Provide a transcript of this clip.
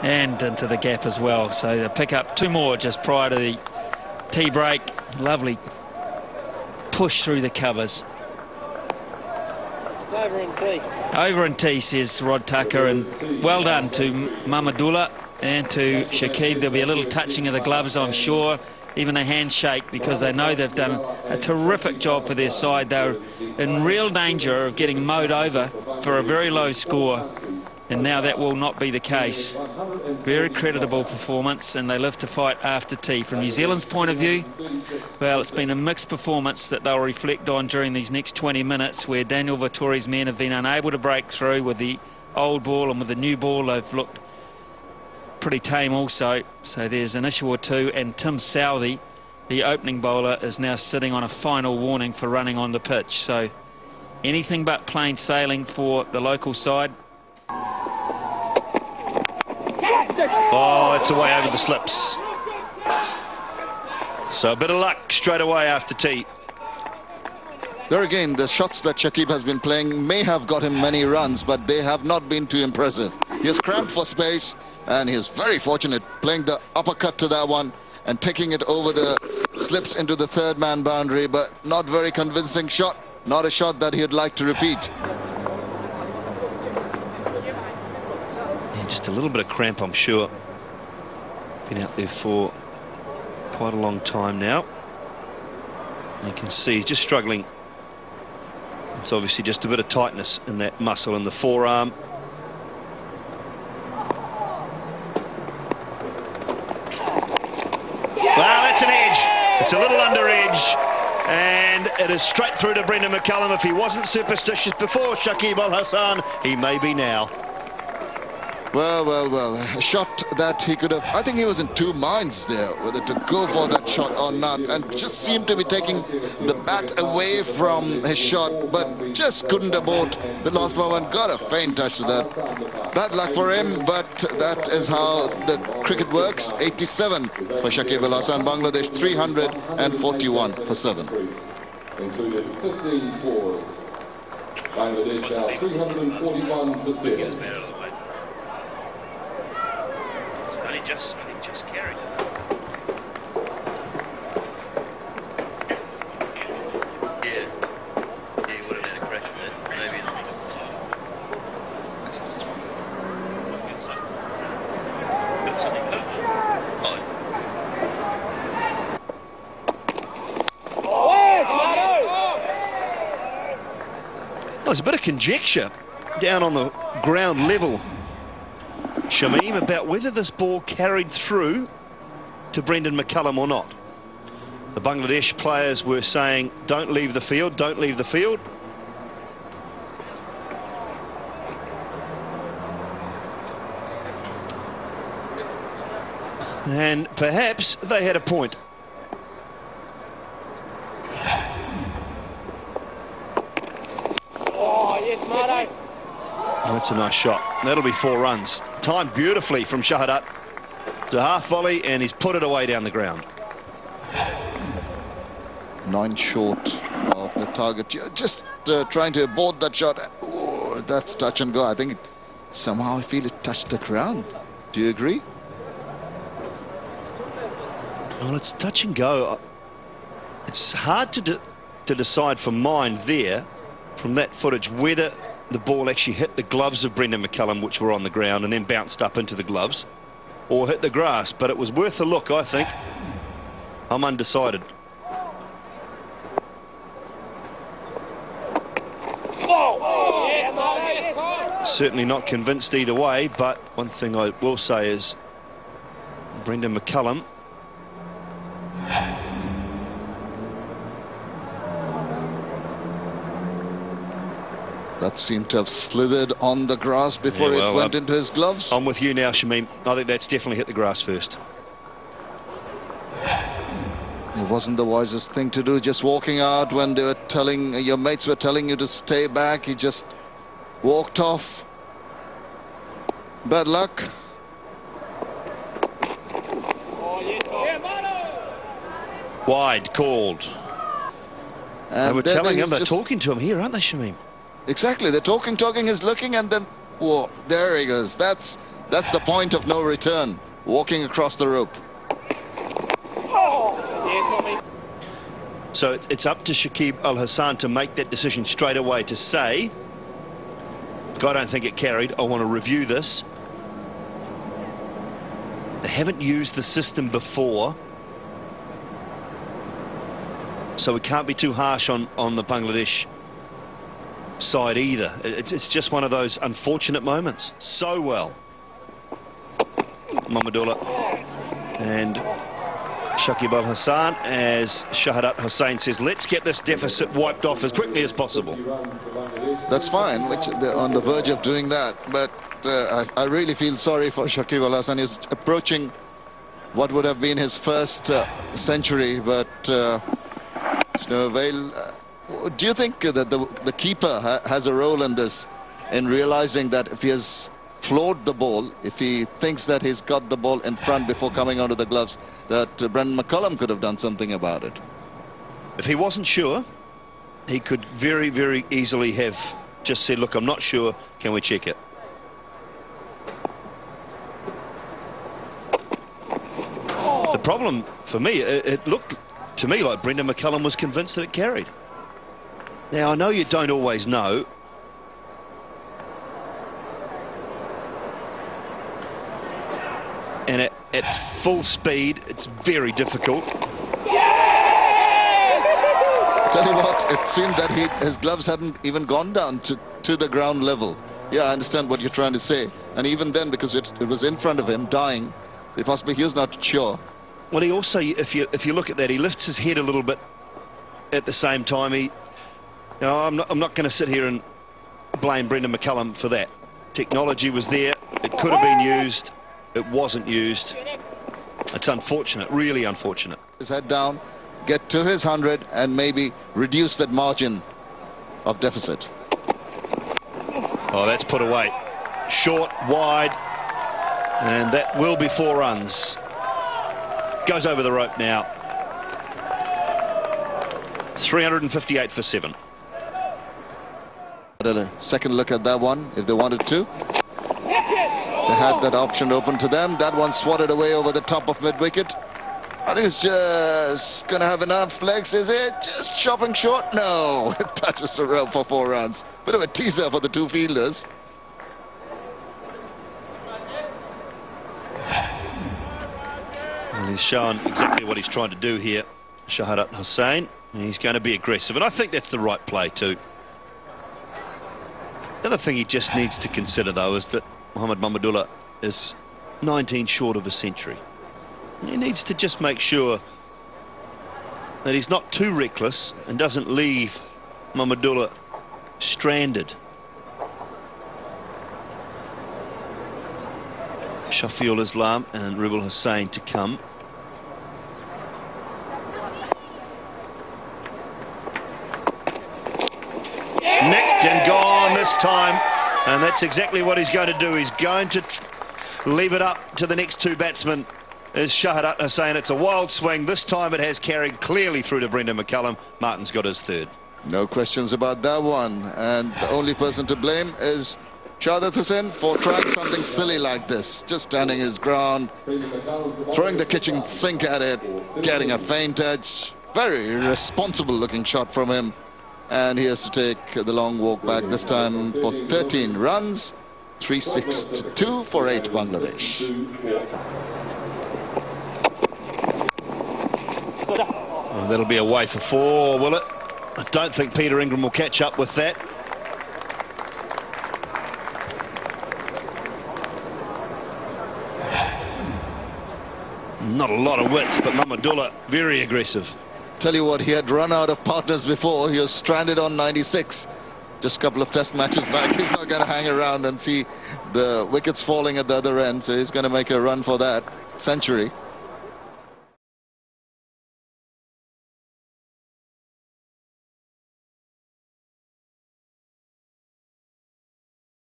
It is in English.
and into the gap as well. So they pick up 2 more just prior to the tea break. Lovely push through the covers. Over in tea, says Rod Tucker, and well done to Mamadula and to Shakib. There'll be a little touching of the gloves, I'm sure, even a handshake, because they know they've done a terrific job for their side. They're in real danger of getting mowed over for a very low score, and now that will not be the case. Very creditable performance, and they live to fight after tea. From New Zealand's point of view, well, it's been a mixed performance that they'll reflect on during these next 20 minutes, where Daniel Vettori's men have been unable to break through with the old ball, and with the new ball they've looked pretty tame also. So there's an issue or two, and Tim Southey, the opening bowler, is now sitting on a final warning for running on the pitch. So anything but plain sailing for the local side. Oh, it's away over the slips. So a bit of luck straight away after tea. There again, the shots that Shakib has been playing may have got him many runs, but they have not been too impressive. He has cramped for space, and he is very fortunate playing the uppercut to that one and taking it over the slips into the third man boundary, but not very convincing shot. Not a shot that he'd like to repeat. Yeah, just a little bit of cramp, I'm sure. Been out there for quite a long time now. You can see he's just struggling. It's obviously just a bit of tightness in that muscle in the forearm. Well, that's an edge. It's a little under edge, and it is straight through to Brendan McCullum. If he wasn't superstitious before Shakib Al Hasan, he may be now. Well, a shot that he could have... I think he was in 2 minds there, whether to go for that shot or not, and just seemed to be taking the bat away from his shot, but just couldn't abort the last moment. Got a faint touch to that. Bad luck for him, but that is how the cricket works. 87 for Shakib Al Hasan. Bangladesh 341 for 7. Included 15 fours. Bangladesh now 341 for 6. Only just carried it. Yeah, he would have had a crack at it. Maybe there's a bit of conjecture down on the ground level, Shamim, about whether this ball carried through to Brendan McCullum or not. The Bangladesh players were saying, don't leave the field, don't leave the field. And perhaps they had a point. Oh, that's a nice shot. That'll be 4 runs. Timed beautifully from Shahadat to half volley, and he's put it away down the ground. 9 short of the target. Just trying to abort that shot. Oh, that's touch and go. I think somehow I feel it touched the ground. Do you agree? Well, it's touch and go. It's hard to decide for mine there from that footage whether the ball actually hit the gloves of Brendan McCullum, which were on the ground, and then bounced up into the gloves, or hit the grass. But it was worth a look, I think. I'm undecided. Certainly not convinced either way, but one thing I will say is Brendan McCullum that seemed to have slithered on the grass before it went into his gloves. I'm with you now, Shamim. I think that's definitely hit the grass first. It wasn't the wisest thing to do, just walking out when they were telling, your mates were telling you to stay back. He just walked off. Bad luck. Wide called. And they were telling him, they're talking to him here, aren't they, Shamim? Exactly, they're talking, he's looking, and then, whoa, there he goes. That's That's the point of no return, walking across the rope. So it's up to Shakib Al Hasan to make that decision straight away, to say, I don't think it carried, I want to review this. They haven't used the system before, so we can't be too harsh on the Bangladesh side either. It's just one of those unfortunate moments. So well, Mahmudullah and Shakib Al Hasan, as Shahadat Hossain says, let's get this deficit wiped off as quickly as possible. That's fine, which they're on the verge of doing that, but I really feel sorry for Shakib Al Hasan. He's approaching what would have been his first century, but it's no avail. Do you think that the keeper has a role in this, in realizing that if he has floored the ball, if he thinks that he's got the ball in front before coming onto the gloves, that Brendon McCullum could have done something about it? If he wasn't sure, he could very, very easily have just said, look, I'm not sure, can we check it? The problem for me, it looked to me like Brendon McCullum was convinced that it carried. Now, I know you don't always know. And at full speed, it's very difficult. Tell you what, it seemed that his gloves hadn't even gone down to the ground level. Yeah, I understand what you're trying to say. And even then, because it was in front of him, dying, it must be he was not sure. Well, he also, if you look at that, he lifts his head a little bit at the same time. I'm not going to sit here and blame Brendon McCullum for that. Technology was there. It could have been used. It wasn't used. It's unfortunate, really unfortunate. His head down, get to his 100 and maybe reduce that margin of deficit. Oh, that's put away. Short, wide, and that will be 4 runs. Goes over the rope now. 358 for 7. A second look at that one, if they wanted to. They had that option open to them. That one swatted away over the top of mid-wicket. I think it's just going to have enough legs, is it? Just chopping short? No, it touches the rope for 4 runs. Bit of a teaser for the 2 fielders. And he's shown exactly what he's trying to do here, Shahadat Hossain. He's going to be aggressive, and I think that's the right play too. The other thing he just needs to consider, though, is that Mohammad Mahmudullah is 19 short of a century. He needs to just make sure that he's not too reckless and doesn't leave Mahmudullah stranded. Shafiul Islam and Ribul Hussain to come. Nicked and gone this time, and that's exactly what he's going to do. He's going to leave it up to the next 2 batsmen. As Shahadat Hossain, it's a wild swing. This time it has carried clearly through to Brendon McCullum. Martin's got his 3rd. No questions about that one. And the only person to blame is Shahadat Hossain for trying something silly like this. Just standing his ground, throwing the kitchen sink at it, getting a faint edge. Very irresponsible looking shot from him. And he has to take the long walk back, this time for 13 runs. 362 for 8 Bangladesh. Oh, that'll be away for 4, will it? I don't think Peter Ingram will catch up with that. Not a lot of width, but Mahmudullah very aggressive. Tell you what, he had run out of partners before. He was stranded on 96. Just a couple of test matches back. He's not going to hang around and see the wickets falling at the other end. So he's going to make a run for that century.